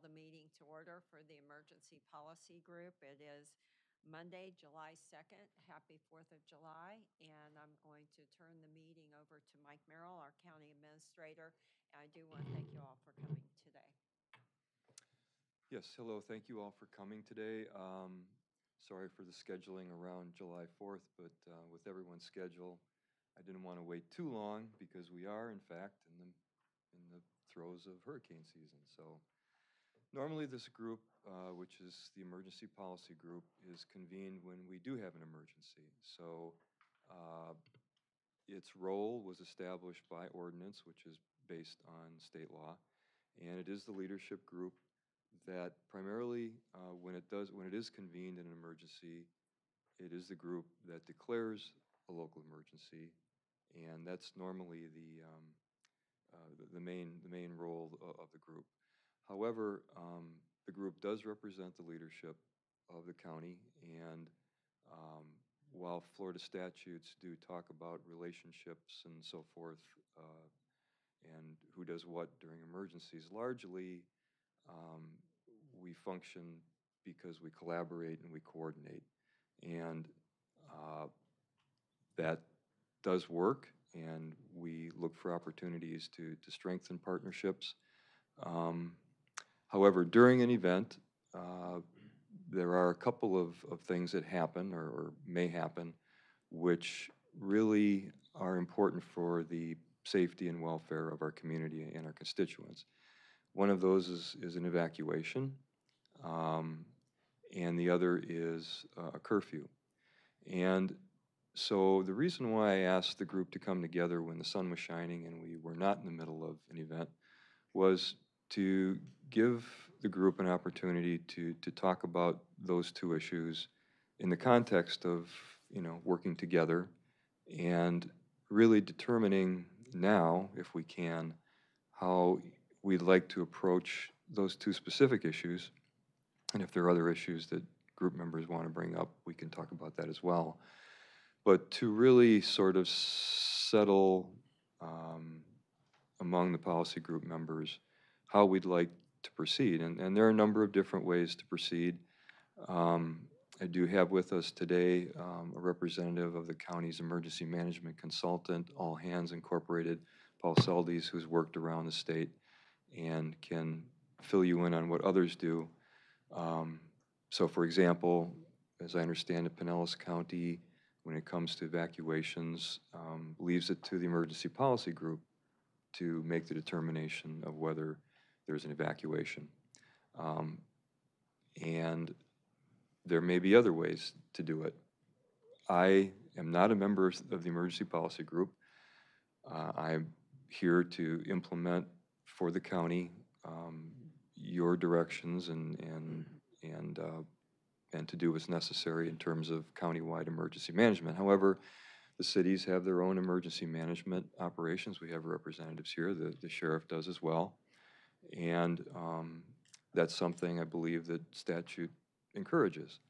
call the meeting to order for the Emergency Policy Group. It is Monday, July 2nd. Happy 4th of July. And I'm going to turn the meeting over to Mike Merrill, our County Administrator. And I do want to thank you all for coming today. Yes, hello. Thank you all for coming today. Sorry for the scheduling around July 4th, but with everyone's schedule, I didn't want to wait too long because we are, in fact, in the throes of hurricane season. So normally this group, which is the Emergency Policy Group, is convened when we do have an emergency. So its role was established by ordinance, which is based on state law, and it is the leadership group that primarily, when it is convened in an emergency, it is the group that declares a local emergency, and that's normally the main role of the group. However, the group does represent the leadership of the county, and while Florida statutes do talk about relationships and so forth, and who does what during emergencies, largely we function because we collaborate and we coordinate, and that does work, and we look for opportunities to strengthen partnerships. However, during an event, there are a couple of things that happen or may happen which really are important for the safety and welfare of our community and our constituents. One of those is an evacuation, and the other is a curfew. And so the reason why I asked the group to come together when the sun was shining and we were not in the middle of an event was to give the group an opportunity to talk about those two issues in the context of, working together and really determining now, if we can, how we'd like to approach those two specific issues. And if there are other issues that group members want to bring up, we can talk about that as well. But to really sort of settle among the policy group members how we'd like to proceed. And there are a number of different ways to proceed. I do have with us today a representative of the county's emergency management consultant, All Hands Incorporated, Paul Seldes, who's worked around the state and can fill you in on what others do. So for example, as I understand it, Pinellas County, when it comes to evacuations, leaves it to the emergency policy group to make the determination of whether there's an evacuation. And there may be other ways to do it. I am not a member of the emergency policy group. I'm here to implement for the county your directions and to do what's necessary in terms of countywide emergency management. However, the cities have their own emergency management operations. We have representatives here. The sheriff does as well. And that's something I believe that statute encourages.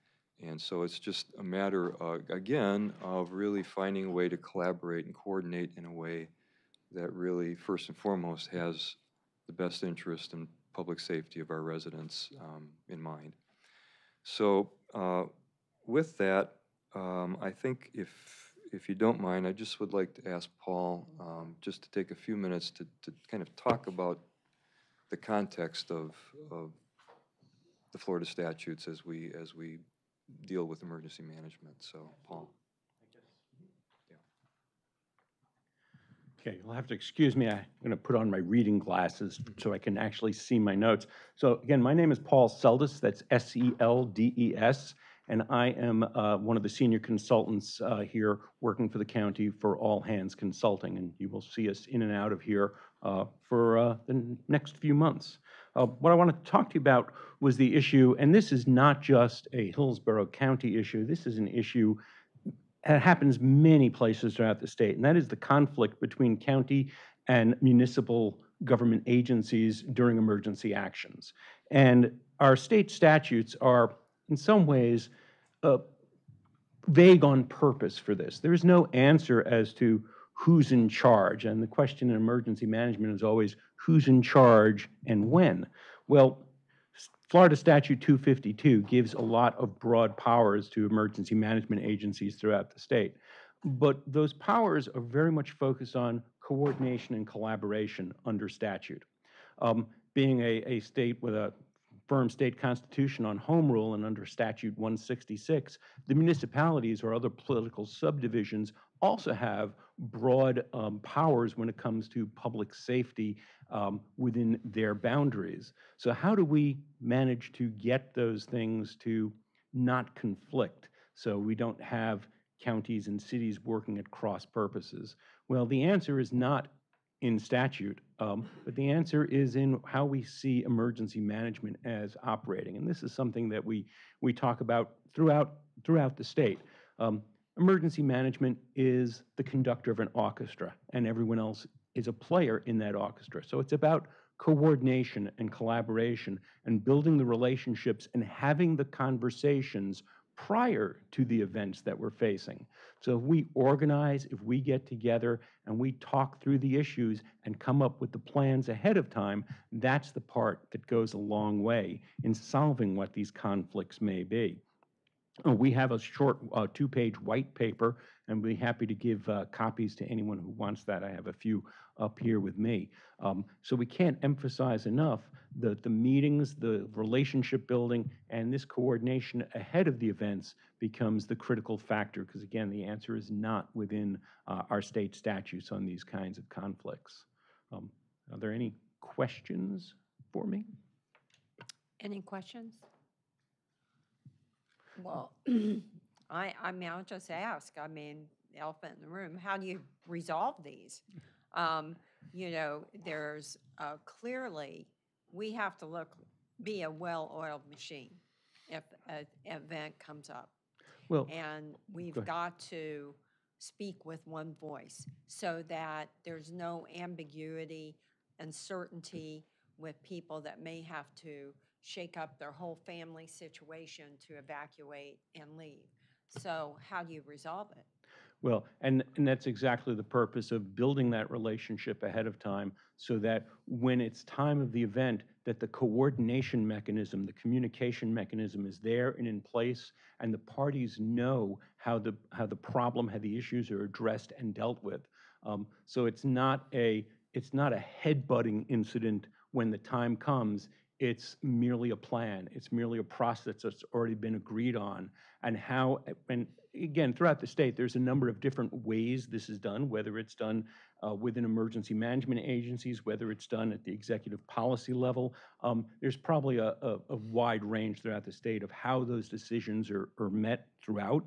And so it's just a matter, again, of really finding a way to collaborate and coordinate in a way that really, first and foremost, has the best interest in public safety of our residents in mind. So with that, I think if you don't mind, I just would like to ask Paul just to take a few minutes to kind of talk about the context of the Florida statutes as we deal with emergency management. So, Paul. Okay, you'll have to excuse me. I'm going to put on my reading glasses so I can actually see my notes. So again, my name is Paul Seldes. That's S-E-L-D-E-S. And I am one of the senior consultants here working for the county for All Hands Consulting. And you will see us in and out of here for the next few months. What I want to talk to you about was the issue, and this is not just a Hillsborough County issue. This is an issue that happens many places throughout the state, and that is the conflict between county and municipal government agencies during emergency actions. And our state statutes are, in some ways, vague on purpose for this. There is no answer as to who's in charge, and the question in emergency management is always who's in charge and when. Well, Florida Statute 252 gives a lot of broad powers to emergency management agencies throughout the state. But those powers are very much focused on coordination and collaboration under statute. Being a state with a firm state constitution on home rule and under Statute 166, the municipalities or other political subdivisions also have broad powers when it comes to public safety within their boundaries. So how do we manage to get those things to not conflict so we don't have counties and cities working at cross purposes? Well, the answer is not in statute, but the answer is in how we see emergency management as operating. And this is something that we talk about throughout the state. Emergency management is the conductor of an orchestra, and everyone else is a player in that orchestra. So it's about coordination and collaboration and building the relationships and having the conversations prior to the events that we're facing. So if we organize, if we get together and we talk through the issues and come up with the plans ahead of time, that's the part that goes a long way in solving what these conflicts may be. We have a short two-page white paper, and we'll be happy to give copies to anyone who wants that. I have a few up here with me. So we can't emphasize enough the meetings, the relationship building, and this coordination ahead of the events becomes the critical factor, because again, the answer is not within our state statutes on these kinds of conflicts. Are there any questions for me? Any questions? Well, I mean, I'll just ask, I mean, the elephant in the room, how do you resolve these? You know, there's clearly, we have to be a well-oiled machine if an event comes up. Well, and we've got to speak with one voice so that there's no ambiguity, uncertainty with people that may have to shake up their whole family situation to evacuate and leave. So how do you resolve it? Well, and that's exactly the purpose of building that relationship ahead of time so that when it's time of the event, that the coordination mechanism, the communication mechanism is there and in place, and the parties know how the problem, how the issues are addressed and dealt with. So it's not a head-butting incident when the time comes. It's merely a plan. It's merely a process that's already been agreed on. And again, throughout the state, there's a number of different ways this is done, whether it's done within emergency management agencies, whether it's done at the executive policy level. There's probably a wide range throughout the state of how those decisions are met throughout.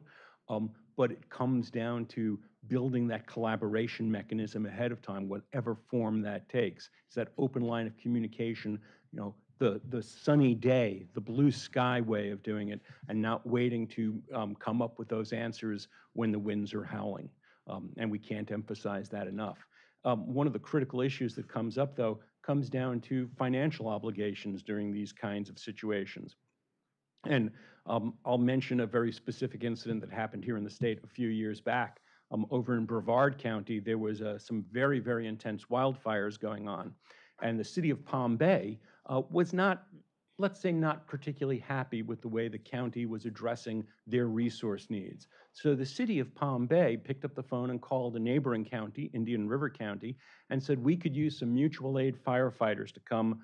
But it comes down to building that collaboration mechanism ahead of time, whatever form that takes. It's that open line of communication, you know, the sunny day, the blue sky way of doing it, and not waiting to come up with those answers when the winds are howling. And we can't emphasize that enough. One of the critical issues that comes up, though, comes down to financial obligations during these kinds of situations. And I'll mention a very specific incident that happened here in the state a few years back. Over in Brevard County, there was some very, very intense wildfires going on. And the city of Palm Bay was not, let's say, not particularly happy with the way the county was addressing their resource needs. So the city of Palm Bay picked up the phone and called a neighboring county, Indian River County, and said, we could use some mutual aid firefighters to come.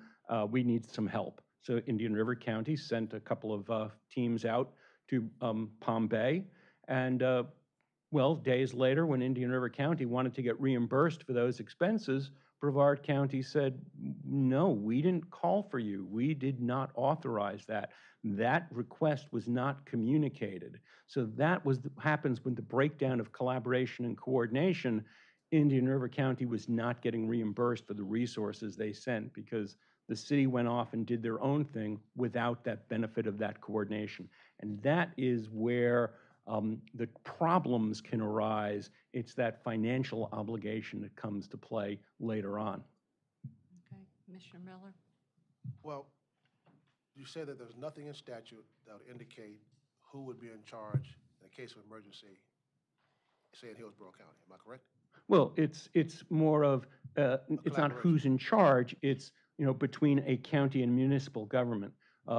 We need some help. So Indian River County sent a couple of teams out to Palm Bay. And well, days later, when Indian River County wanted to get reimbursed for those expenses, Brevard County said, no, we didn't call for you. We did not authorize that. That request was not communicated. So that happens when the breakdown of collaboration and coordination. Indian River County was not getting reimbursed for the resources they sent because the city went off and did their own thing without that benefit of that coordination. And that is where the problems can arise. It's that financial obligation that comes to play later on. Okay, Commissioner Miller? Well, you said that there's nothing in statute that would indicate who would be in charge in a case of emergency, say in Hillsborough County. Am I correct? Well, it's more of it's not who's in charge. It's between a county and municipal government.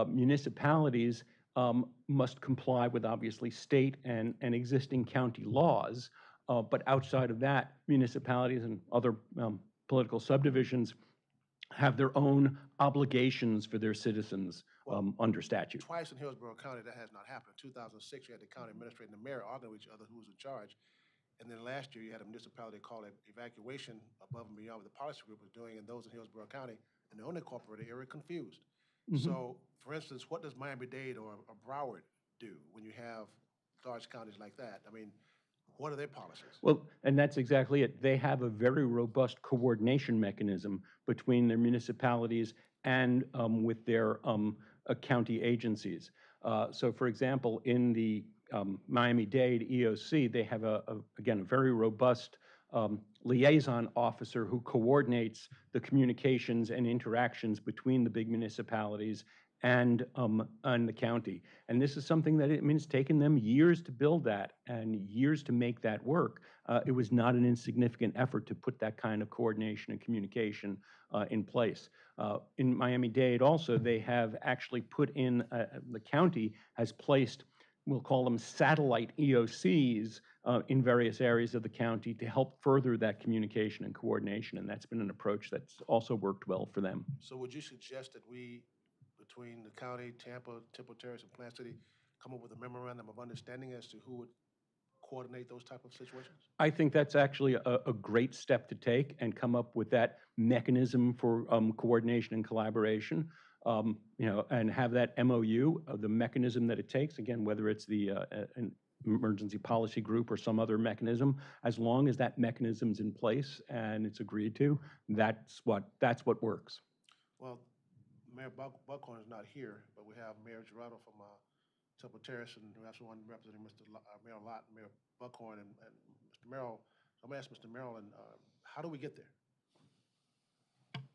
municipalities must comply with obviously state and existing county laws. But outside of that, municipalities and other political subdivisions have their own obligations for their citizens under statute. Twice in Hillsborough County, that has not happened. In 2006, you had the county administrator and the mayor arguing with each other who was in charge. And then last year, you had a municipality call an evacuation above and beyond what the policy group was doing, and those in Hillsborough County and the unincorporated area confused. So, for instance, what does Miami-Dade or Broward do when you have large counties like that? I mean, what are their policies? Well, and that's exactly it. They have a very robust coordination mechanism between their municipalities and with their county agencies. So, for example, in the Miami-Dade EOC, they have, again, a very robust liaison officer who coordinates the communications and interactions between the big municipalities and the county. And this is something that, it's taken them years to build that and years to make that work. It was not an insignificant effort to put that kind of coordination and communication in place. In Miami-Dade also, they have actually put in, the county has placed, we'll call them satellite EOCs in various areas of the county to help further that communication and coordination. And that's been an approach that's also worked well for them. So would you suggest that we, between the county, Tampa, Temple Terrace, and Plant City, come up with a memorandum of understanding as to who would coordinate those type of situations? I think that's actually a great step to take and come up with that mechanism for coordination and collaboration, and have that MOU, the mechanism that it takes, again, whether it's the an emergency policy group or some other mechanism, as long as that mechanism's in place and it's agreed to, that's what works. Well, Mayor Buckhorn is not here, but we have Mayor Gerardo from Temple Terrace, and we have someone representing Mayor Lott, Mayor Buckhorn, and Mr. Merrill. So I'm going to ask Mr. Merrill, how do we get there?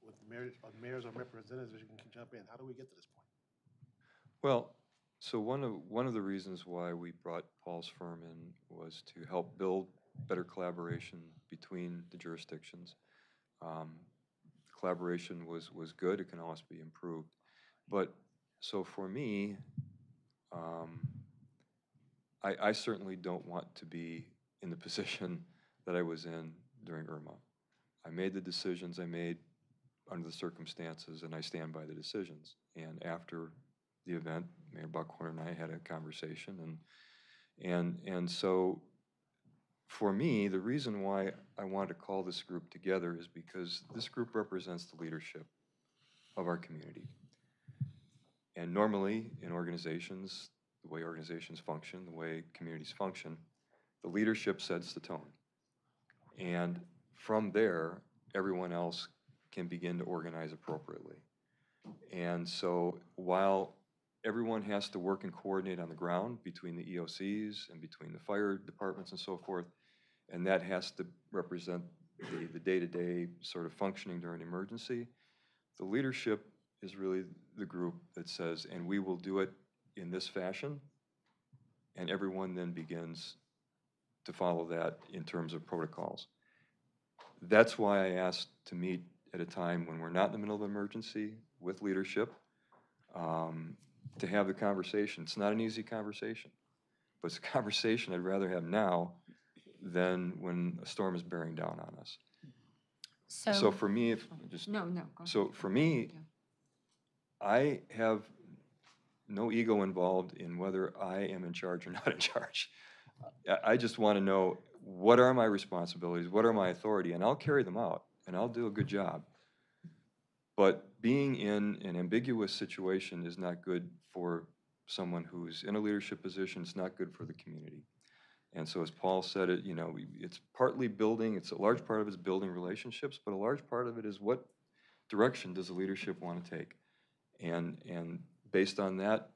With mayors or representatives, you can jump in. How do we get to this point? Well, so one of the reasons why we brought Paul's firm in was to help build better collaboration between the jurisdictions. Collaboration was good. It can always be improved. But so for me, I certainly don't want to be in the position that I was in during Irma. I made the decisions I made under the circumstances, and I stand by the decisions. And after the event, Mayor Buckhorn and I had a conversation, and so for me, the reason why I wanted to call this group together is because this group represents the leadership of our community. And normally in organizations, the way organizations function, the way communities function, the leadership sets the tone. And from there, everyone else can begin to organize appropriately. And so while everyone has to work and coordinate on the ground between the EOCs and between the fire departments and so forth, and that has to represent the day-to-day sort of functioning during an emergency, the leadership is really the group that says, and we will do it in this fashion, and everyone then begins to follow that in terms of protocols. That's why I asked to meet at a time when we're not in the middle of an emergency with leadership, to have the conversation. It's not an easy conversation, but it's a conversation I'd rather have now than when a storm is bearing down on us. So for me, if just No, go so for me, I have no ego involved in whether I am in charge or not in charge. I just want to know, what are my responsibilities, what are my authority, and I'll carry them out, and I'll do a good job. But being in an ambiguous situation is not good for someone who's in a leadership position. It's not good for the community. And so as Paul said it, it's partly building, it's a large part of it is building relationships, but a large part of it is what direction does the leadership want to take? And based on that,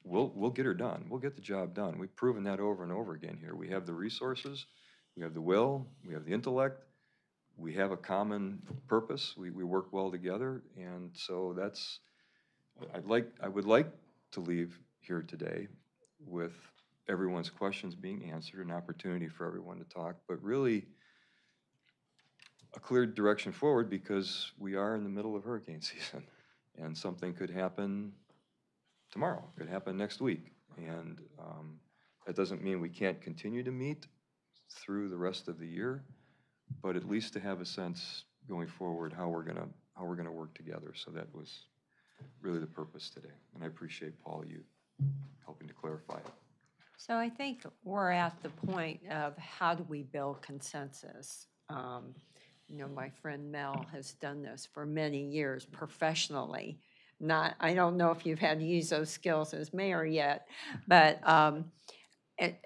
we'll get her done. We'll get the job done. We've proven that over and over again here. We have the resources, we have the will, we have the intellect, we have a common purpose. We work well together, and so that's. I would like to leave here today with everyone's questions being answered, an opportunity for everyone to talk, but really a clear direction forward, because we are in the middle of hurricane season, and something could happen tomorrow, it could happen next week. And that doesn't mean we can't continue to meet through the rest of the year, but at least to have a sense going forward how we're gonna work together. So that was really the purpose today. And I appreciate, Paul, you helping to clarify it. So I think we're at the point of how do we build consensus? You know, my friend Mel has done this for many years professionally. I don't know if you've had to use those skills as mayor yet, but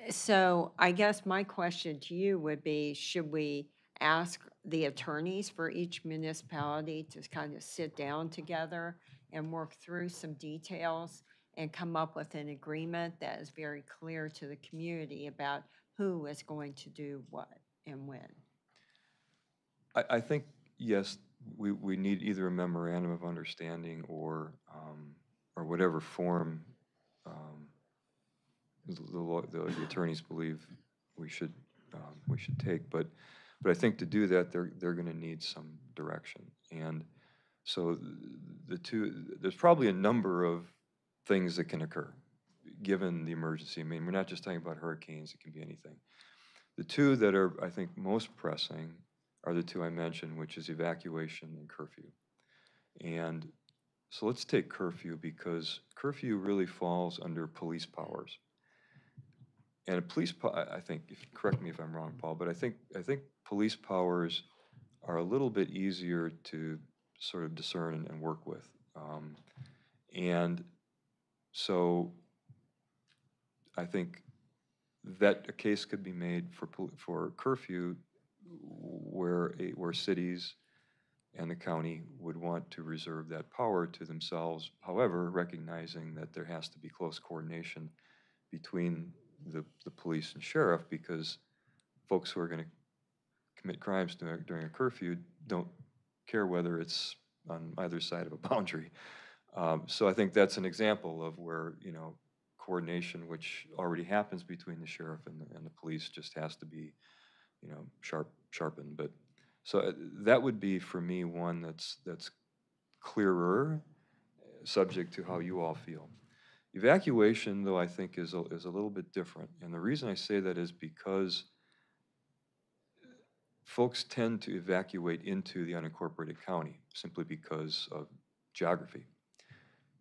so I guess my question to you would be, should we ask the attorneys for each municipality to kind of sit down together and work through some details and come up with an agreement that is very clear to the community about who is going to do what and when? I think, yes, we need either a memorandum of understanding or whatever form the attorneys believe we should take. But I think to do that, they're going to need some direction. And so there's probably a number of things that can occur given the emergency. I mean, we're not just talking about hurricanes, it can be anything. The two that are, I think, most pressing are the two I mentioned, which is evacuation and curfew. And so let's take curfew, because curfew really falls under police powers. And I think, correct me if I'm wrong, Paul, but I think police powers are a little bit easier to sort of discern and work with. And so I think that a case could be made for curfew where cities and the county would want to reserve that power to themselves, however, recognizing that there has to be close coordination between the police and sheriff, because folks who are going to commit crimes during a curfew don't care whether it's on either side of a boundary. So I think that's an example of where, you know, coordination, which already happens between the sheriff and the police, just has to be, you know, sharpened. But so that would be for me one that's clearer, subject to how you all feel. Evacuation, though, I think is a little bit different, and the reason I say that is because folks tend to evacuate into the unincorporated county simply because of geography,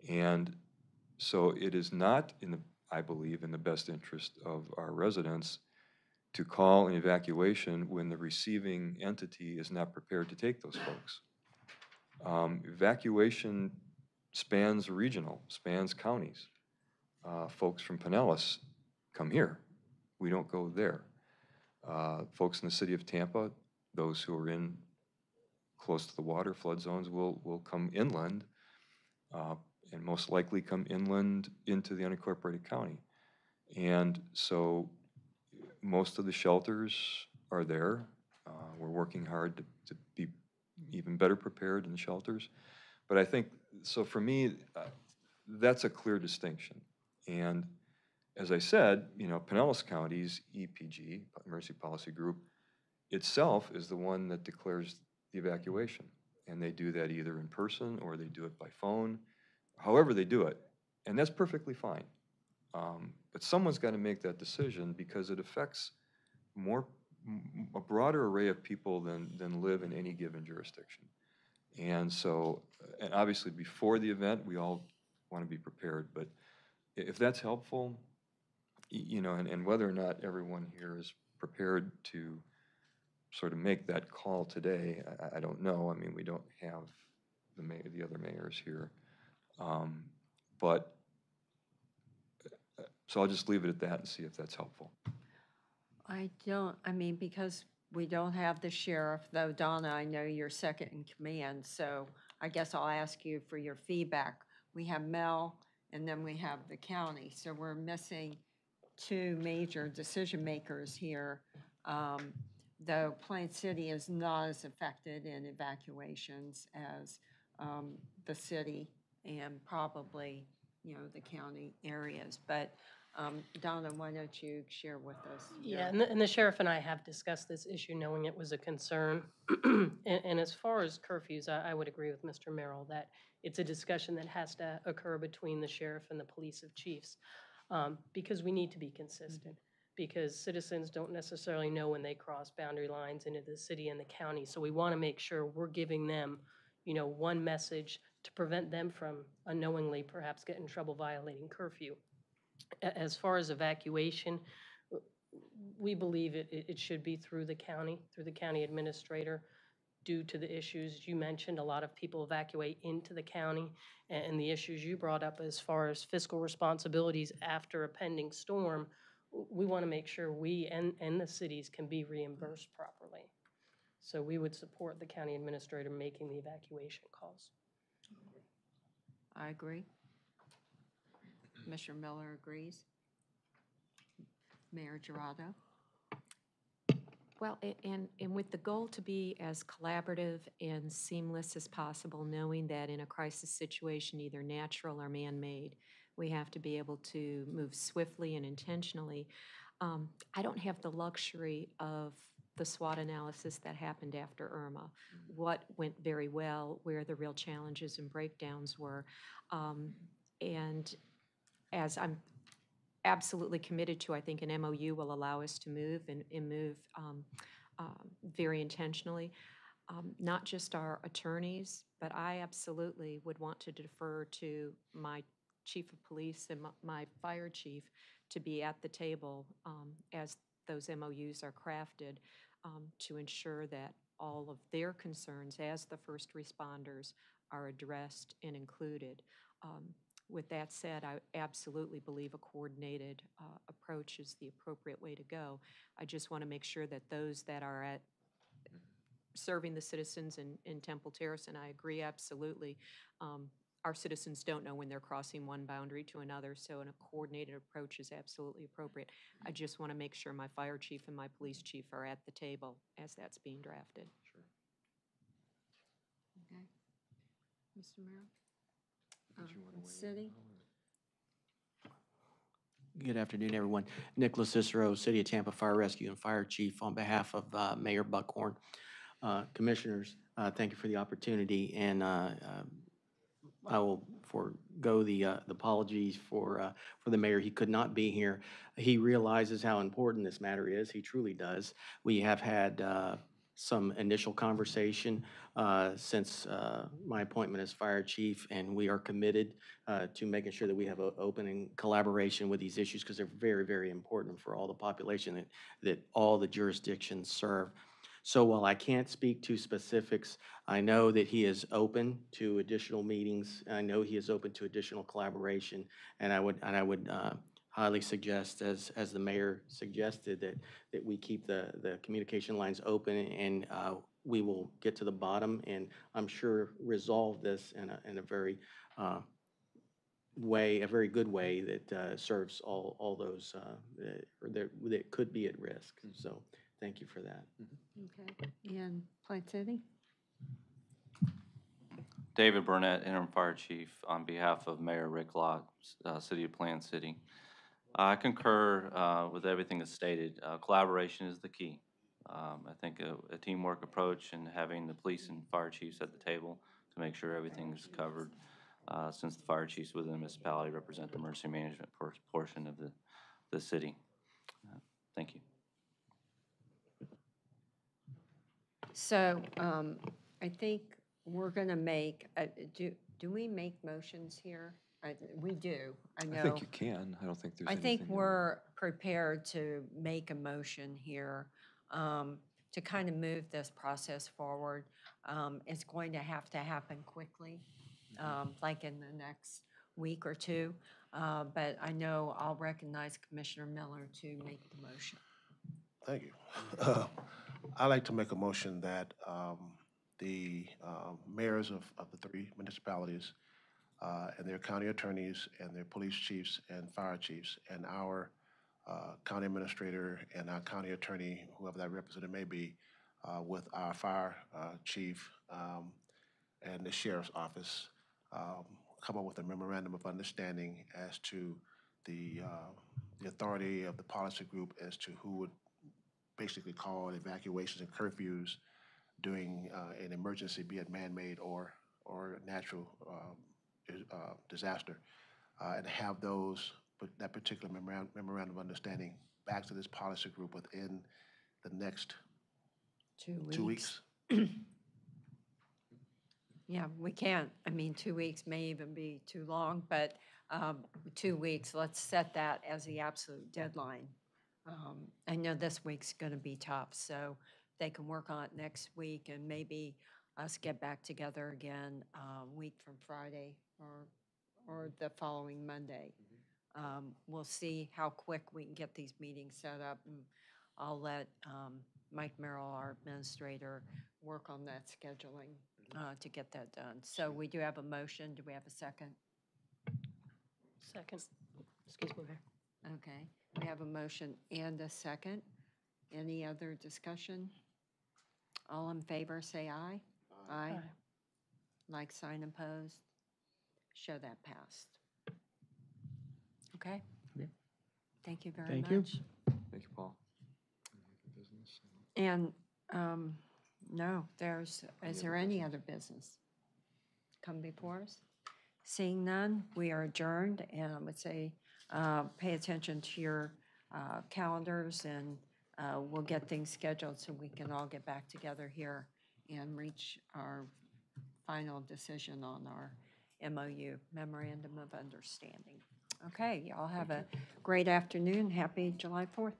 and so it is not I believe, in the best interest of our residents to call an evacuation when the receiving entity is not prepared to take those folks. Evacuation spans counties. Folks from Pinellas come here. We don't go there. Folks in the city of Tampa, those who are in close to the water flood zones, will come inland, and most likely come inland into the unincorporated county. And so most of the shelters are there. We're working hard to be even better prepared in the shelters. But I think, so for me, that's a clear distinction. And as I said, you know, Pinellas County's EPG, Emergency Policy Group, itself is the one that declares the evacuation. And they do that either in person or they do it by phone, however they do it. And that's perfectly fine. But someone's got to make that decision, because it affects a broader array of people than live in any given jurisdiction. And so, and obviously before the event, we all want to be prepared. But if that's helpful, you know, and whether or not everyone here is prepared to sort of make that call today, I don't know. I mean, we don't have the other mayors here. But so I'll just leave it at that and see if that's helpful. I mean, because we don't have the sheriff, though, Donna, I know you're second in command, so I guess I'll ask you for your feedback. We have Mel, and then we have the county, so we're missing two major decision makers here, though Plain City is not as affected in evacuations as the city and probably, you know, the county areas. But Donna, why don't you share with us? Yeah, and the sheriff and I have discussed this issue, knowing it was a concern. And as far as curfews, I would agree with Mr. Merrill that it's a discussion that has to occur between the sheriff and the police of chiefs, because we need to be consistent, because citizens don't necessarily know when they cross boundary lines into the city and the county. So we want to make sure we're giving them, one message to prevent them from unknowingly perhaps get in trouble violating curfew. As far as evacuation, we believe it should be through the county administrator, due to the issues you mentioned. A lot of people evacuate into the county, and the issues you brought up as far as fiscal responsibilities after a pending storm. We want to make sure we and the cities can be reimbursed properly. So we would support the county administrator making the evacuation calls. I agree. Commissioner Miller agrees. Mayor Girardo? Well, and with the goal to be as collaborative and seamless as possible, knowing that in a crisis situation, either natural or man-made, we have to be able to move swiftly and intentionally. I don't have the luxury of the SWOT analysis that happened after Irma, what went very well, where the real challenges and breakdowns were. And as I'm absolutely committed to, I think an MOU will allow us to move and move very intentionally. Not just our attorneys, but I absolutely would want to defer to my chief of police and my fire chief to be at the table as those MOUs are crafted to ensure that all of their concerns as the first responders are addressed and included. With that said, I absolutely believe a coordinated approach is the appropriate way to go. I just want to make sure that those that are at serving the citizens in Temple Terrace, and I agree absolutely, our citizens don't know when they're crossing one boundary to another, so a coordinated approach is absolutely appropriate. I just want to make sure my fire chief and my police chief are at the table as that's being drafted. Sure. Okay. Mr. Merrill? Did you wanna weigh in? City? Good afternoon, everyone. Nicholas Cicero, City of Tampa Fire Rescue and Fire Chief, on behalf of Mayor Buckhorn. Commissioners, thank you for the opportunity, and I will forego the apologies for the mayor. He could not be here. He realizes how important this matter is. He truly does. We have had some initial conversation since my appointment as fire chief, and we are committed to making sure that we have an open and collaboration with these issues, because they're very, very important for all the population that all the jurisdictions serve. So while I can't speak to specifics, I know that he is open to additional meetings. I know he is open to additional collaboration, and I would highly suggest, as the mayor suggested, that we keep the communication lines open, and we will get to the bottom, and I'm sure resolve this in a very very good way that serves all those that could be at risk. So thank you for that. Okay. And Plant City? David Burnett, Interim Fire Chief, on behalf of Mayor Rick Lott, City of Plant City. I concur with everything that's stated. Collaboration is the key. I think a teamwork approach and having the police and fire chiefs at the table to make sure everything's covered, since the fire chiefs within the municipality represent the emergency management portion of the city. Thank you. So I think we're going to make, do we make motions here? We do, I know. I think you can. I don't think there's I anything. think we're prepared to make a motion here to kind of move this process forward. It's going to happen quickly, like in the next week or two. But I know I'll recognize Commissioner Miller to make the motion. Thank you. I'd like to make a motion that the mayors of the three municipalities and their county attorneys and their police chiefs and fire chiefs and our county administrator and our county attorney, whoever that representative may be, with our fire chief and the sheriff's office, come up with a memorandum of understanding as to the authority of the policy group as to who would basically call evacuations and curfews during an emergency, be it man-made or natural disaster, and have that particular memorandum of understanding back to this policy group within the next 2 weeks. Yeah, we can't. I mean, 2 weeks may even be too long, but 2 weeks, let's set that as the absolute deadline. I know this week's going to be tough, so they can work on it next week and maybe us get back together again a week from Friday or the following Monday. We'll see how quick we can get these meetings set up, and I'll let Mike Merrill, our administrator, work on that scheduling to get that done. So we do have a motion. Do we have a second? Second. Excuse me, Mayor. Okay, we have a motion and a second. Any other discussion? All in favor, say aye. Aye. Like sign opposed? Show that passed. Okay? Okay. Thank you very Thank much. you. Thank you, Paul. And, no, is there any other business come before us? Seeing none, we are adjourned, and I would say, pay attention to your calendars, and we'll get things scheduled so we can all get back together here and reach our final decision on our MOU, Memorandum of Understanding. Okay, y'all have a great afternoon. Happy July 4th.